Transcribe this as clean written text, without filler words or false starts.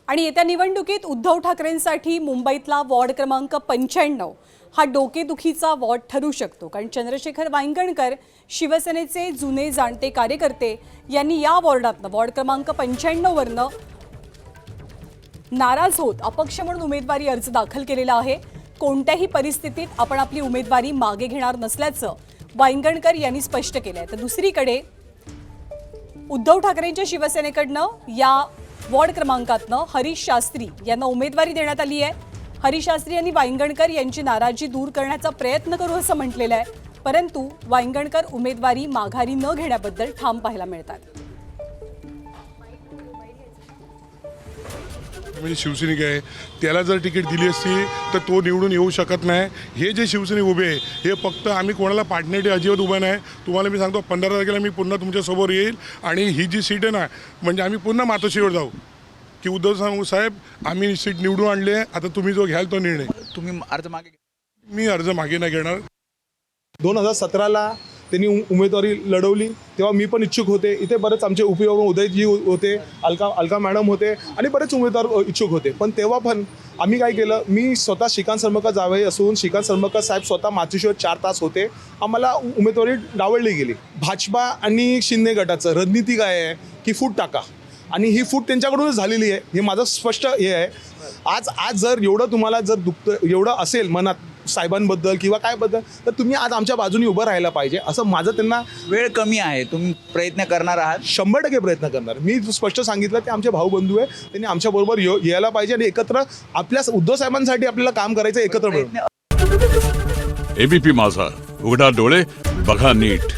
आणि येत्या निवडणुकीत उद्धव ठाकरेंसाठी मुंबईतला वॉर्ड क्रमांक 95 हा डोकेदुखीचा वॉर्ड ठरू शकतो, कारण चंद्रशेखर वांगणकर शिवसेनेचे जुने जाणते कार्यकर्ते यांनी या वॉर्डातनं वॉर्ड क्रमांक 95 वरनं नाराज होत अपक्ष म्हणून उमेदवारी अर्ज दाखल केलेला आहे। कोणत्याही परिस्थितीत आपण आपली उमेदवारी मागे घेणार नसल्याचं वांगणकर यांनी स्पष्ट केलं आहे। तर दुसरीकडे उद्धव ठाकरेंच्या शिवसेनेकडनं या वॉर्ड क्रमांकातनं हरीश शास्त्री यांना उमेदवारी देण्यात आली आहे। हरीश शास्त्री यांनी वांगणकर यांची नाराजी दूर करण्याचा प्रयत्न करू असं म्हटलेलं आहे, परंतु वांगणकर उमेदवारी माघारी न घेण्याबद्दल ठाम पाहायला मिळतात। म्हणजे शिवसैनिक आहे, त्याला जर तिकीट दिली असती तर तो निवडून येऊ शकत नाही। हे जे शिवसैनिक उभे आहे हे फक्त आम्ही कोणाला पाडण्यासाठी अजिबात उभा नाही। तुम्हाला मी सांगतो 15 तारखेला मी पुन्हा तुमच्यासमोर येईल आणि ही जी सीट आहे ना, म्हणजे आम्ही पुन्हा मातोश्रीवर जाऊ की उद्धव साहेब आम्ही सीट निवडून आणली आहे, आता तुम्ही जो घ्याल तो निर्णय। तुम्ही अर्ज मागे मी अर्ज मागे नाही घेणार। 2017ला त्यांनी उमेदवारी लढवली तेव्हा मी पण इच्छुक होते। इथे बरेच आमचे उपयोगी उदयजी होते, अलका मॅडम होते आणि बरेच उमेदवार इच्छुक होते। पण तेव्हा पण आम्ही काय केलं, मी स्वतः श्रीकांत सरमकर जावई असून श्रीकांत सरमकर साहेब स्वतः मातोश्रीवर 4 तास होते, आम्हाला उमेदवारी डावलली गेली। भाजपा आणि शिंदे गटाचं रणनीती काय आहे की फूट टाका, आणि ही फूट त्यांच्याकडूनच झालेली आहे, हे माझं स्पष्ट हे आहे। आज जर एवढं तुम्हाला जर दुःख एवढं असेल मनात साहेबांबद्दल किंवा काय बद्दल, तर तुम्ही आज आमच्या बाजूने उभं राहायला पाहिजे असं माझं त्यांना। वेळ कमी आहे, तुम्ही प्रयत्न करणार आहात? 100% प्रयत्न करणार। मी स्पष्ट सांगितलं की आमचे भाऊ बंधू आहे, त्यांनी आमच्याबरोबर यायला पाहिजे आणि एकत्र आपल्या उद्धव साहेबांसाठी आपल्याला काम करायचं एकत्र मिळून। एबीपी माझा, उघडा डोळे बघा नीट।